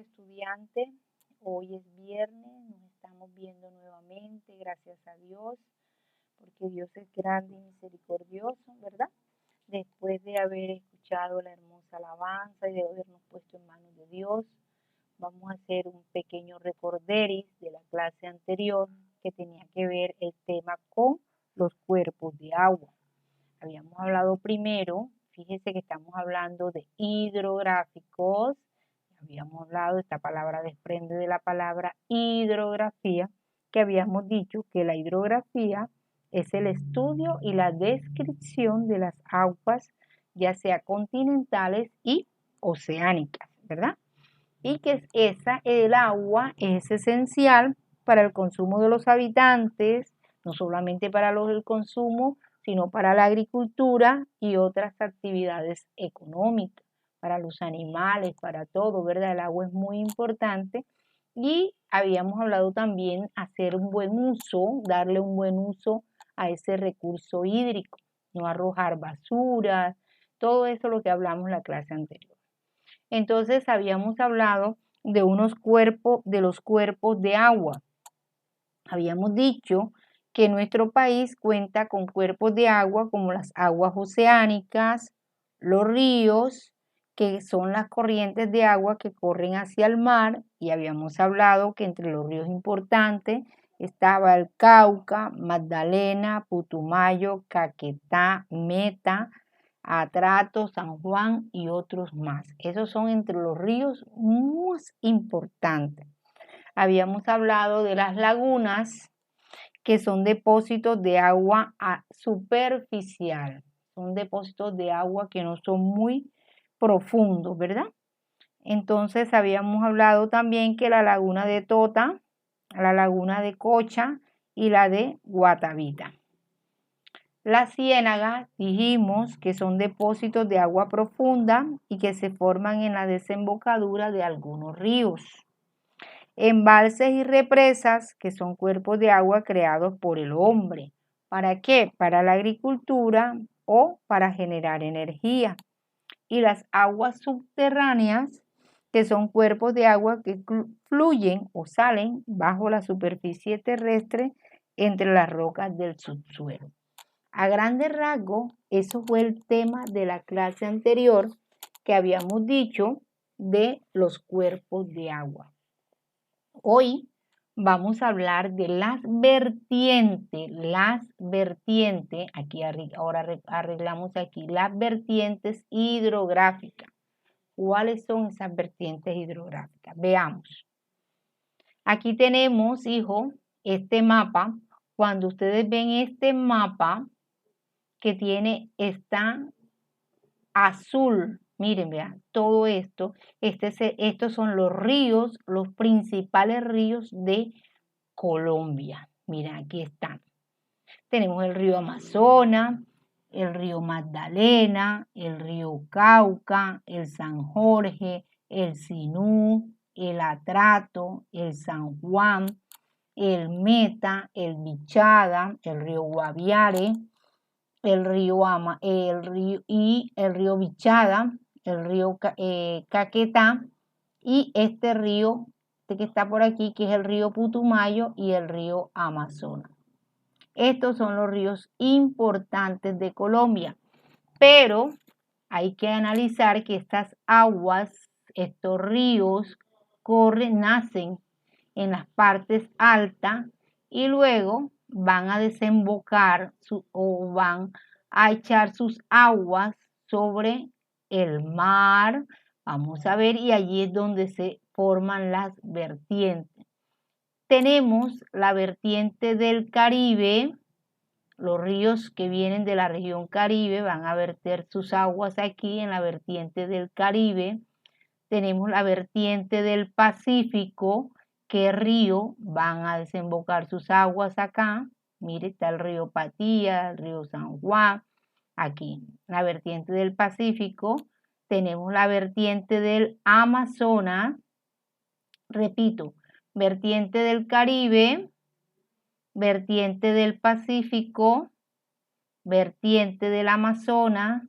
estudiantes. Hoy es viernes, nos estamos viendo nuevamente, gracias a Dios, porque Dios es grande y misericordioso, ¿verdad? Después de haber escuchado la hermosa alabanza y de habernos puesto en manos de Dios, vamos a hacer un pequeño recorderis de la clase anterior que tenía que ver el tema con los cuerpos de agua. Habíamos hablado primero, fíjese que estamos hablando de hidrográficos. Habíamos hablado, esta palabra desprende de la palabra hidrografía, que habíamos dicho que la hidrografía es el estudio y la descripción de las aguas, ya sea continentales y oceánicas, ¿verdad? Y que el agua es esencial para el consumo de los habitantes, no solamente para el consumo, sino para la agricultura y otras actividades económicas, para los animales, para todo, ¿verdad? El agua es muy importante y habíamos hablado también hacer un buen uso, darle un buen uso a ese recurso hídrico, no arrojar basura, todo eso lo que hablamos en la clase anterior. Entonces habíamos hablado de los cuerpos de agua. Habíamos dicho que nuestro país cuenta con cuerpos de agua como las aguas oceánicas, los ríos, que son las corrientes de agua que corren hacia el mar, y habíamos hablado que entre los ríos importantes estaba el Cauca, Magdalena, Putumayo, Caquetá, Meta, Atrato, San Juan y otros más. Esos son entre los ríos más importantes. Habíamos hablado de las lagunas, que son depósitos de agua superficial. Son depósitos de agua que no son muy profundos, ¿verdad? Entonces habíamos hablado también que la laguna de Tota, la laguna de Cocha y la de Guatavita. Las ciénagas dijimos que son depósitos de agua profunda y que se forman en la desembocadura de algunos ríos. Embalses y represas, que son cuerpos de agua creados por el hombre. ¿Para qué? Para la agricultura o para generar energía. Y las aguas subterráneas, que son cuerpos de agua que fluyen o salen bajo la superficie terrestre entre las rocas del subsuelo. A grandes rasgos, eso fue el tema de la clase anterior que habíamos dicho de los cuerpos de agua. Hoy vamos a hablar de las vertientes, aquí ahora arreglamos aquí, las vertientes hidrográficas. ¿Cuáles son esas vertientes hidrográficas? Veamos. Aquí tenemos, hijo, este mapa. Cuando ustedes ven este mapa, que está azul, miren, vean, todo esto, estos son los ríos, los principales ríos de Colombia. Miren, aquí están. Tenemos el río Amazonas, el río Magdalena, el río Cauca, el San Jorge, el Sinú, el Atrato, el San Juan, el Meta, el Bichada, el río Guaviare, el río Bichada, el río Caquetá y este río que está por aquí, que es el río Putumayo y el río Amazonas. Estos son los ríos importantes de Colombia, pero hay que analizar que estas aguas, estos ríos, nacen en las partes altas y luego van a desembocar o van a echar sus aguas sobre el mar. Vamos a ver, y allí es donde se forman las vertientes. Tenemos la vertiente del Caribe. Los ríos que vienen de la región Caribe van a verter sus aguas aquí en la vertiente del Caribe. Tenemos la vertiente del Pacífico, que río van a desembocar sus aguas acá. Mire, está el río Patía, el río San Juan, aquí. La vertiente del Pacífico. Tenemos la vertiente del Amazonas. Repito, vertiente del Caribe, vertiente del Pacífico, vertiente del Amazonas,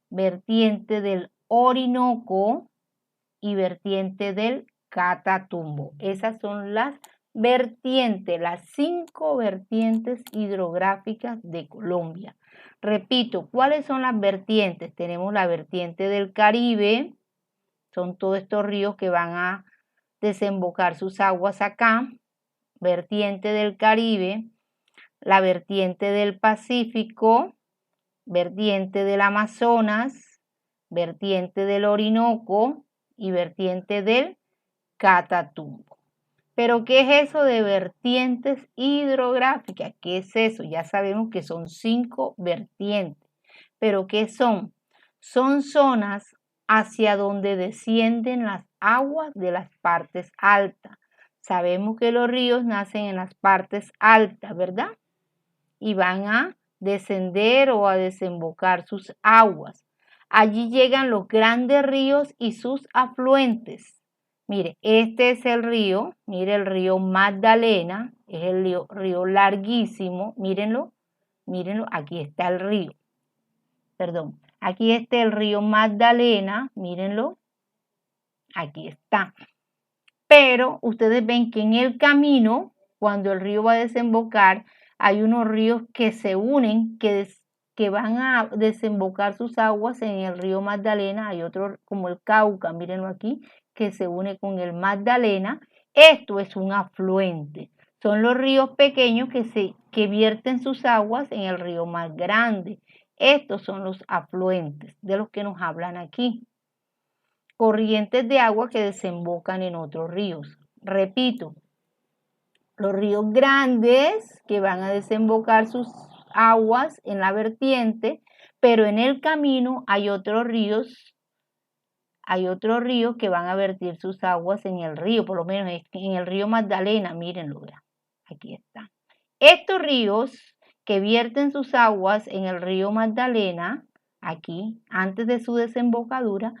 vertiente del Orinoco y vertiente del Catatumbo. Esas son las vertientes, las 5 vertientes hidrográficas de Colombia. Repito, ¿cuáles son las vertientes? Tenemos la vertiente del Caribe, son todos estos ríos que van a desembocar sus aguas acá. Vertiente del Caribe, la vertiente del Pacífico, vertiente del Amazonas, vertiente del Orinoco y vertiente del Catatumbo. Pero ¿qué es eso de vertientes hidrográficas? ¿Qué es eso? Ya sabemos que son 5 vertientes. ¿Pero qué son? Son zonas hacia donde descienden las aguas de las partes altas. Sabemos que los ríos nacen en las partes altas, ¿verdad? Y van a descender o a desembocar sus aguas. Allí llegan los grandes ríos y sus afluentes. Mire, este es el río, mire el río Magdalena, es el río larguísimo, mírenlo, aquí está el río, perdón, aquí está el río Magdalena, mírenlo, aquí está. Pero ustedes ven que en el camino, cuando el río va a desembocar, hay unos ríos que se unen, que van a desembocar sus aguas en el río Magdalena. Hay otro como el Cauca, mírenlo aquí, que se une con el Magdalena. Esto es un afluente. Son los ríos pequeños que vierten sus aguas en el río más grande. Estos son los afluentes de los que nos hablan aquí. Corrientes de agua que desembocan en otros ríos. Repito, los ríos grandes que van a desembocar sus aguas en la vertiente, pero en el camino hay otros ríos que van a vertir sus aguas en el río, por lo menos en el río Magdalena, mírenlo, aquí está. Estos ríos que vierten sus aguas en el río Magdalena, aquí, antes de su desembocadura,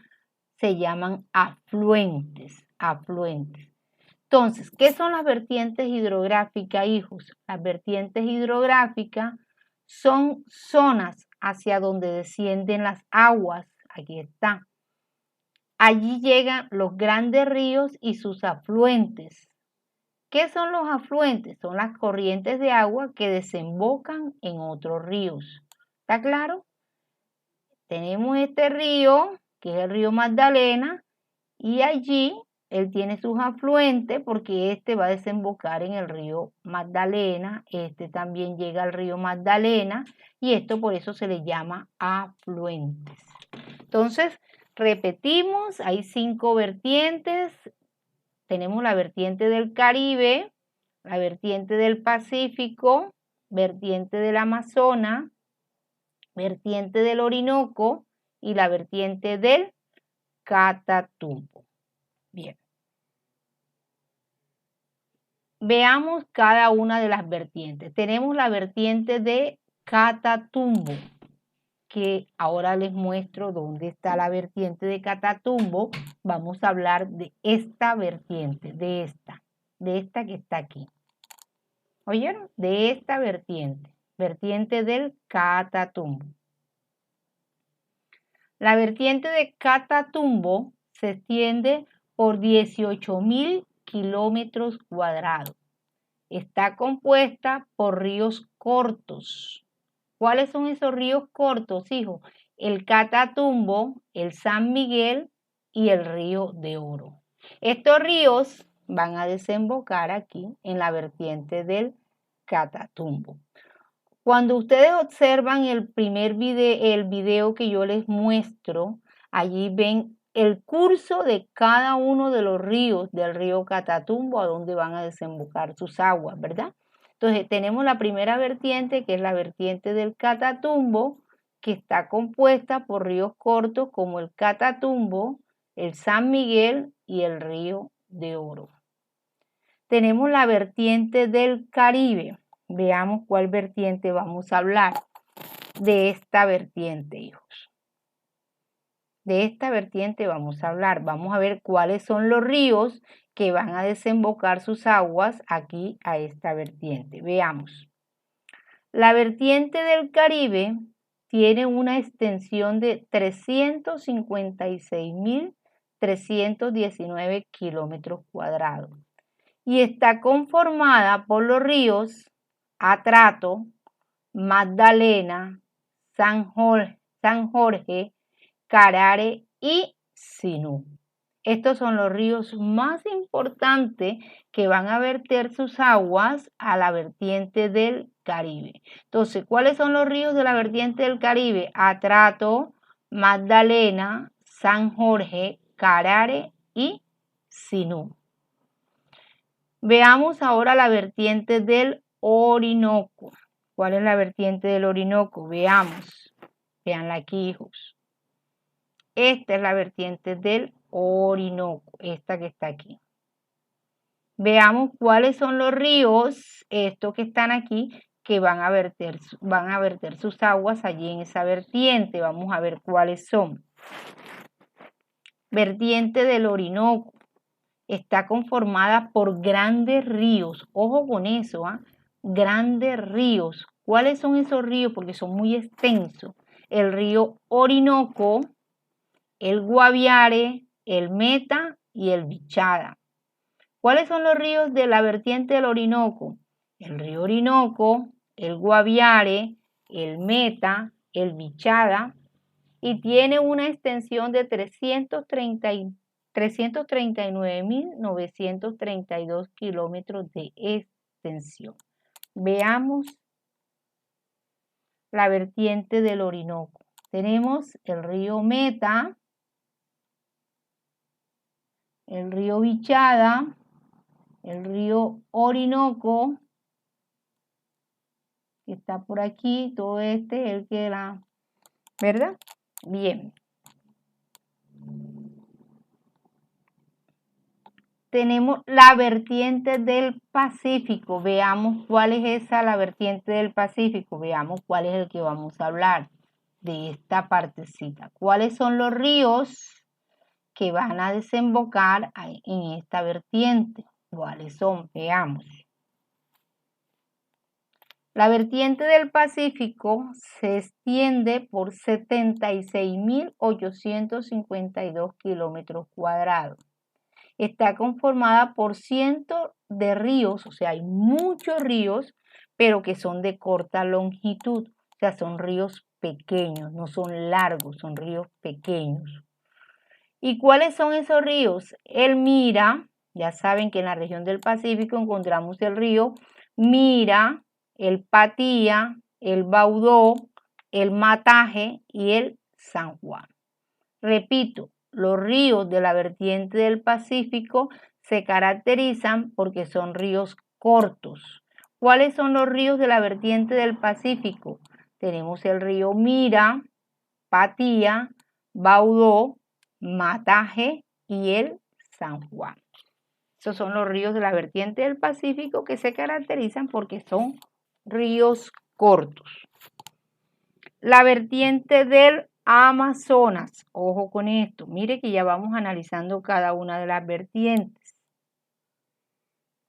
se llaman afluentes. Entonces, ¿qué son las vertientes hidrográficas, hijos? Las vertientes hidrográficas son zonas hacia donde descienden las aguas. Aquí está. Allí llegan los grandes ríos y sus afluentes. ¿Qué son los afluentes? Son las corrientes de agua que desembocan en otros ríos. ¿Está claro? Tenemos este río, que es el río Magdalena, y allí él tiene sus afluentes porque este va a desembocar en el río Magdalena, este también llega al río Magdalena y esto por eso se le llama afluentes. Entonces, repetimos, hay 5 vertientes. Tenemos la vertiente del Caribe, la vertiente del Pacífico, vertiente del Amazonas, vertiente del Orinoco y la vertiente del Catatumbo. Bien. Veamos cada una de las vertientes. Tenemos la vertiente de Catatumbo, que ahora les muestro dónde está la vertiente de Catatumbo. Vamos a hablar de esta vertiente, de esta que está aquí. ¿Oyeron? De esta vertiente del Catatumbo. La vertiente de Catatumbo se extiende por 18.000 kilómetros cuadrados. Está compuesta por ríos cortos. ¿Cuáles son esos ríos cortos, hijos? El Catatumbo, el San Miguel y el Río de Oro. Estos ríos van a desembocar aquí en la vertiente del Catatumbo. Cuando ustedes observan el video que yo les muestro, allí ven el curso de cada uno de los ríos del río Catatumbo a donde van a desembocar sus aguas, ¿verdad? Entonces tenemos la primera vertiente, que es la vertiente del Catatumbo, que está compuesta por ríos cortos como el Catatumbo, el San Miguel y el Río de Oro. Tenemos la vertiente del Caribe. Veamos cuál vertiente vamos a hablar. De esta vertiente, hijos. De esta vertiente vamos a hablar. Vamos a ver cuáles son los ríos que van a desembocar sus aguas aquí a esta vertiente. Veamos. La vertiente del Caribe tiene una extensión de 356.300 319 kilómetros cuadrados. Y está conformada por los ríos Atrato, Magdalena, San Jorge, Carare y Sinú. Estos son los ríos más importantes que van a verter sus aguas a la vertiente del Caribe. Entonces, ¿cuáles son los ríos de la vertiente del Caribe? Atrato, Magdalena, San Jorge, Carare y Sinú. Veamos ahora la vertiente del Orinoco. ¿Cuál es la vertiente del Orinoco? Veamos. Veanla aquí, hijos. Esta es la vertiente del Orinoco, esta que está aquí. Veamos cuáles son los ríos, estos que están aquí, que van a verter sus aguas allí en esa vertiente. Vamos a ver cuáles son. Vertiente del Orinoco. Está conformada por grandes ríos. Ojo con eso, ¿ah? Grandes ríos. ¿Cuáles son esos ríos? Porque son muy extensos. El río Orinoco, el Guaviare, el Meta y el Vichada. ¿Cuáles son los ríos de la vertiente del Orinoco? El río Orinoco, el Guaviare, el Meta, el Vichada, y tiene una extensión de 339.932 kilómetros de extensión. Veamos la vertiente del Orinoco. Tenemos el río Meta, el río Vichada, el río Orinoco, que está por aquí, todo este, el que era, ¿verdad? Bien. Tenemos la vertiente del Pacífico. Veamos cuál es esa, la vertiente del Pacífico. Veamos cuál es el que vamos a hablar de esta partecita. ¿Cuáles son los ríos que van a desembocar en esta vertiente? ¿Cuáles son? Veamos. La vertiente del Pacífico se extiende por 76.852 kilómetros cuadrados. Está conformada por cientos de ríos, o sea, hay muchos ríos, pero que son de corta longitud, o sea, son ríos pequeños, no son largos, son ríos pequeños. ¿Y cuáles son esos ríos? El Mira, ya saben que en la región del Pacífico encontramos el río Mira, el Patía, el Baudó, el Mataje y el San Juan. Repito, los ríos de la vertiente del Pacífico se caracterizan porque son ríos cortos. ¿Cuáles son los ríos de la vertiente del Pacífico? Tenemos el río Mira, Patía, Baudó, Mataje y el San Juan. Esos son los ríos de la vertiente del Pacífico que se caracterizan porque son ríos cortos. La vertiente del Amazonas, ojo con esto, mire que ya vamos analizando cada una de las vertientes.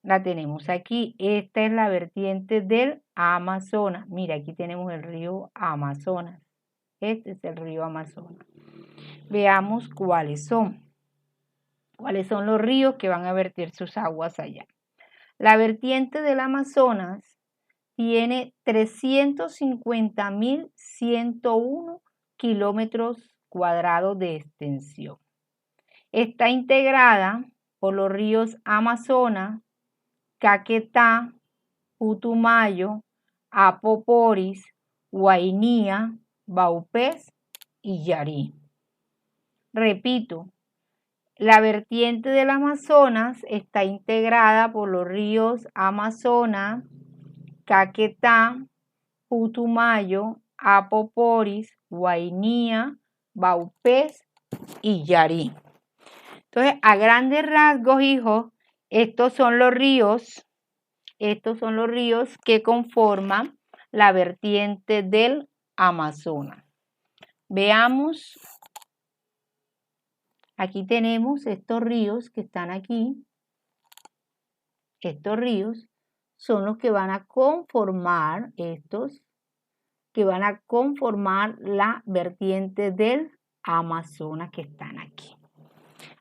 La tenemos aquí, esta es la vertiente del Amazonas. Mira, aquí tenemos el río Amazonas. Este es el río Amazonas. Veamos cuáles son. ¿Cuáles son los ríos que van a verter sus aguas allá? La vertiente del Amazonas tiene 350.101 kilómetros cuadrados de extensión. Está integrada por los ríos Amazonas, Caquetá, Putumayo, Apoporis, Guainía, Baupés y Yarí. Repito, la vertiente del Amazonas está integrada por los ríos Amazonas, Caquetá, Putumayo, Apoporis, Guainía, Baupés y Yarí. Entonces, a grandes rasgos, hijos, estos son los ríos que conforman la vertiente del Amazonas. Veamos, aquí tenemos estos ríos que están aquí. Estos ríos son los que van a conformar la vertiente del Amazonas que están aquí.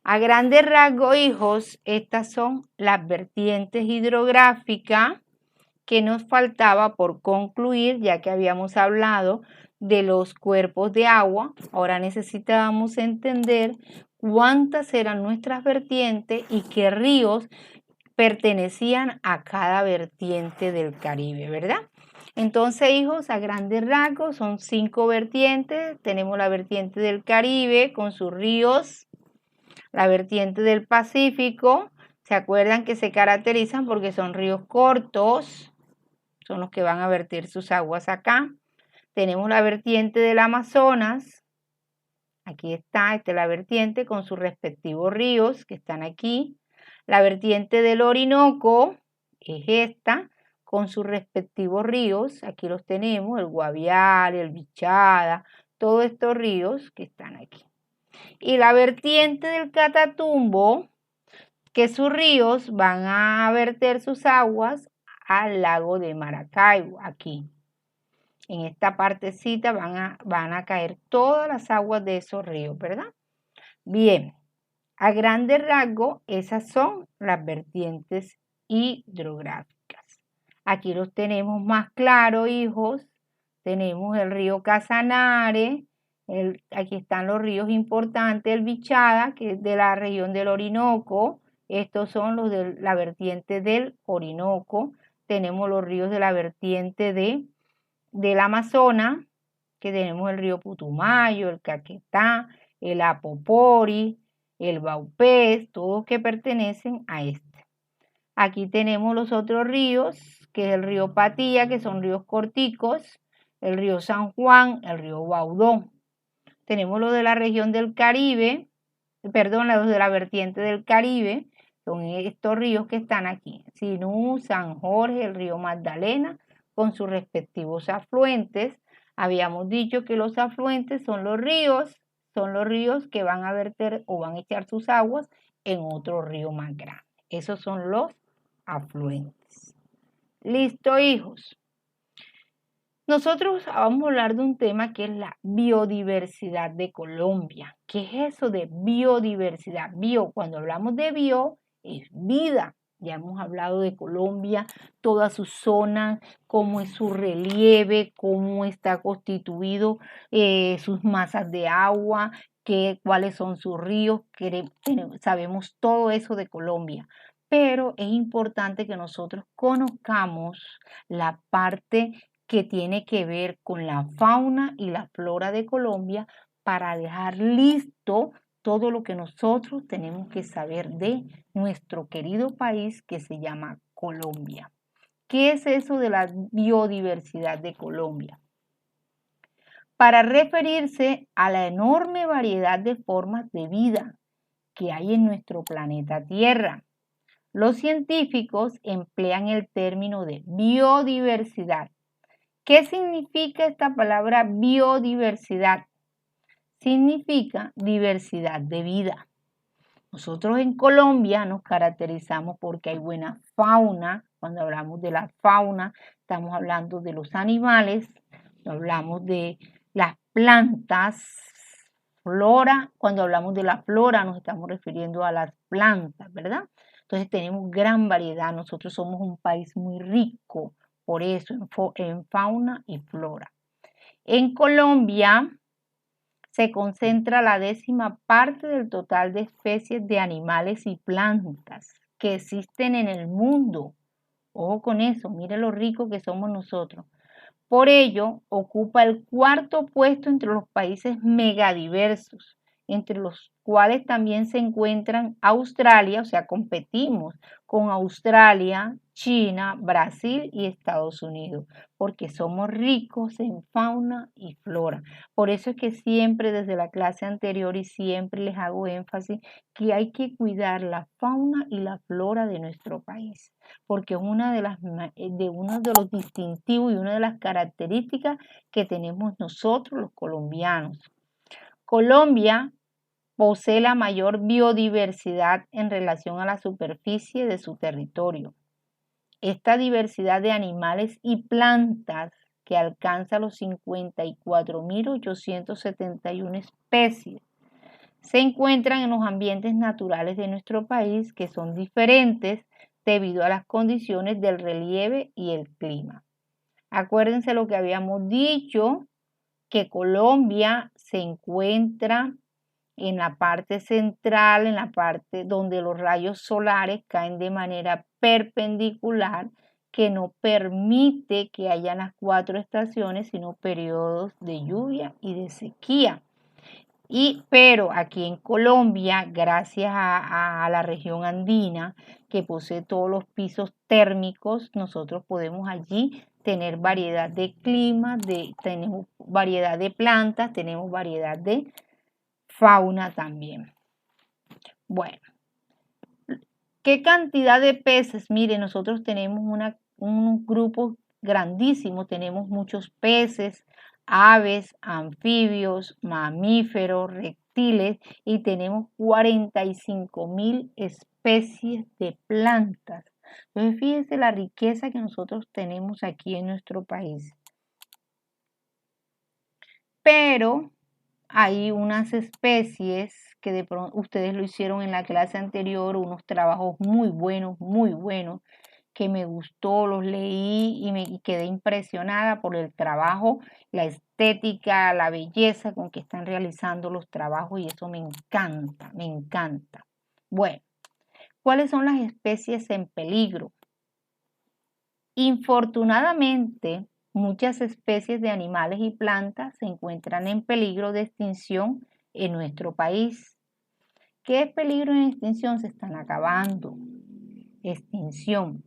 A grandes rasgos, hijos, estas son las vertientes hidrográficas que nos faltaba por concluir, ya que habíamos hablado de los cuerpos de agua. Ahora necesitábamos entender cuántas eran nuestras vertientes y qué ríos pertenecían a cada vertiente del Caribe, ¿verdad? Entonces, hijos, a grandes rasgos son 5 vertientes. Tenemos la vertiente del Caribe con sus ríos, la vertiente del Pacífico. ¿Se acuerdan que se caracterizan porque son ríos cortos? Son los que van a vertir sus aguas acá. Tenemos la vertiente del Amazonas. Aquí está, esta es la vertiente con sus respectivos ríos que están aquí. La vertiente del Orinoco es esta, con sus respectivos ríos. Aquí los tenemos, el Guaviare, el Bichada, todos estos ríos que están aquí. Y la vertiente del Catatumbo, que sus ríos van a verter sus aguas al lago de Maracaibo, aquí. En esta partecita van a caer todas las aguas de esos ríos, ¿verdad? Bien, a grandes rasgos, esas son las vertientes hidrográficas. Aquí los tenemos más claros, hijos. Tenemos el río Casanare, aquí están los ríos importantes, el Bichada, que es de la región del Orinoco. Estos son los de la vertiente del Orinoco. Tenemos los ríos de la vertiente del Amazonas, que tenemos el río Putumayo, el Caquetá, el Apopori, el Baupés, todos que pertenecen a este. Aquí tenemos los otros ríos, que es el río Patía, que son ríos corticos, el río San Juan, el río Baudó. Tenemos los de la región del Caribe, perdón, los de la vertiente del Caribe, son estos ríos que están aquí, Sinú, San Jorge, el río Magdalena, con sus respectivos afluentes. Habíamos dicho que los afluentes son los ríos que van a verter o van a echar sus aguas en otro río más grande. Esos son los afluentes. Listo, hijos. Nosotros vamos a hablar de un tema que es la biodiversidad de Colombia. ¿Qué es eso de biodiversidad? Cuando hablamos de bio, es vida. Ya hemos hablado de Colombia, todas sus zonas, cómo es su relieve, cómo está constituido sus masas de agua, cuáles son sus ríos. Sabemos todo eso de Colombia. Pero es importante que nosotros conozcamos la parte que tiene que ver con la fauna y la flora de Colombia para dejar listo todo lo que nosotros tenemos que saber de nuestro querido país que se llama Colombia. ¿Qué es eso de la biodiversidad de Colombia? Para referirse a la enorme variedad de formas de vida que hay en nuestro planeta Tierra. Los científicos emplean el término de biodiversidad. ¿Qué significa esta palabra biodiversidad? Significa diversidad de vida. Nosotros en Colombia nos caracterizamos porque hay buena fauna. Cuando hablamos de la fauna, estamos hablando de los animales, hablamos de las plantas, flora. Cuando hablamos de la flora, nos estamos refiriendo a las plantas, ¿verdad? Entonces tenemos gran variedad. Nosotros somos un país muy rico, por eso, en fauna y flora. En Colombia se concentra la 10ª parte del total de especies de animales y plantas que existen en el mundo. Ojo con eso, mire lo rico que somos nosotros. Por ello, ocupa el 4º puesto entre los países megadiversos, entre los cuales también se encuentran Australia, o sea, competimos con Australia, China, Brasil y Estados Unidos, porque somos ricos en fauna y flora. Por eso es que siempre desde la clase anterior y siempre les hago énfasis que hay que cuidar la fauna y la flora de nuestro país, porque es uno de los distintivos y una de las características que tenemos nosotros los colombianos. Colombia posee la mayor biodiversidad en relación a la superficie de su territorio. Esta diversidad de animales y plantas que alcanza los 54.871 especies se encuentran en los ambientes naturales de nuestro país, que son diferentes debido a las condiciones del relieve y el clima. Acuérdense lo que habíamos dicho, que Colombia se encuentra en la parte central, en la parte donde los rayos solares caen de manera perpendicular, que no permite que haya las 4 estaciones, sino periodos de lluvia y de sequía. Pero aquí en Colombia, gracias a la región andina, que posee todos los pisos térmicos, nosotros podemos allí tener variedad de clima, tenemos variedad de plantas, tenemos variedad de fauna también. Bueno, ¿qué cantidad de peces? Mire, nosotros tenemos un grupo grandísimo, tenemos muchos peces, aves, anfibios, mamíferos, reptiles y tenemos 45.000 especies de plantas. Entonces, fíjense la riqueza que nosotros tenemos aquí en nuestro país. Pero hay unas especies que de pronto ustedes lo hicieron en la clase anterior, unos trabajos muy buenos, que me gustó, los leí y quedé impresionada por el trabajo, la estética, la belleza con que están realizando los trabajos y eso me encanta, me encanta. Bueno, ¿cuáles son las especies en peligro? Infortunadamente, muchas especies de animales y plantas se encuentran en peligro de extinción en nuestro país. ¿Qué peligro en extinción? Se están acabando. Extinción.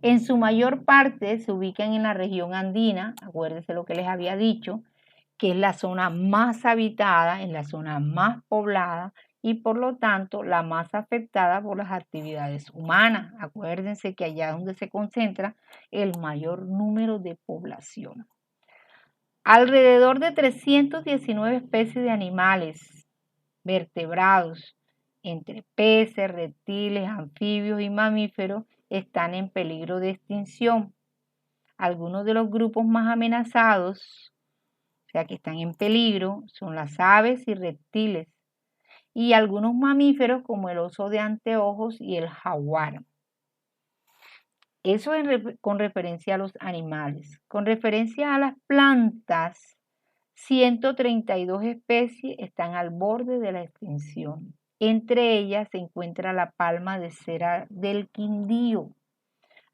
En su mayor parte se ubican en la región andina, acuérdense lo que les había dicho, que es la zona más habitada, en la zona más poblada y por lo tanto la más afectada por las actividades humanas. Acuérdense que allá es donde se concentra el mayor número de población. Alrededor de 319 especies de animales vertebrados, entre peces, reptiles, anfibios y mamíferos, están en peligro de extinción. Algunos de los grupos más amenazados, o sea que están en peligro, son las aves y reptiles, y algunos mamíferos como el oso de anteojos y el jaguar. Eso con referencia a los animales. Con referencia a las plantas, 132 especies están al borde de la extinción. Entre ellas se encuentra la palma de cera del Quindío.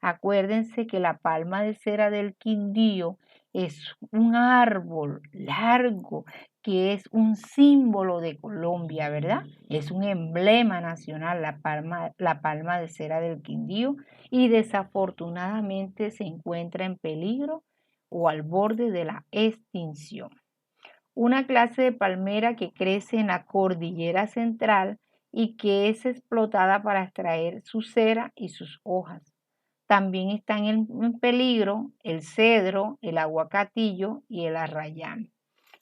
Acuérdense que la palma de cera del Quindío es un árbol largo que es un símbolo de Colombia, ¿verdad? Es un emblema nacional, la palma de cera del Quindío, y desafortunadamente se encuentra en peligro o al borde de la extinción. Una clase de palmera que crece en la cordillera central y que es explotada para extraer su cera y sus hojas. También están en peligro el cedro, el aguacatillo y el arrayán.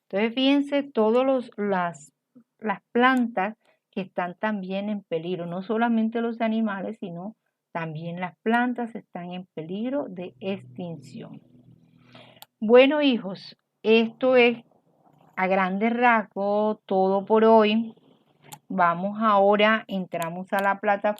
Entonces, fíjense todas las plantas que están también en peligro, no solamente los animales, sino también las plantas están en peligro de extinción. Bueno, hijos, esto es a grandes rasgos todo por hoy. Vamos ahora, entramos a la plataforma.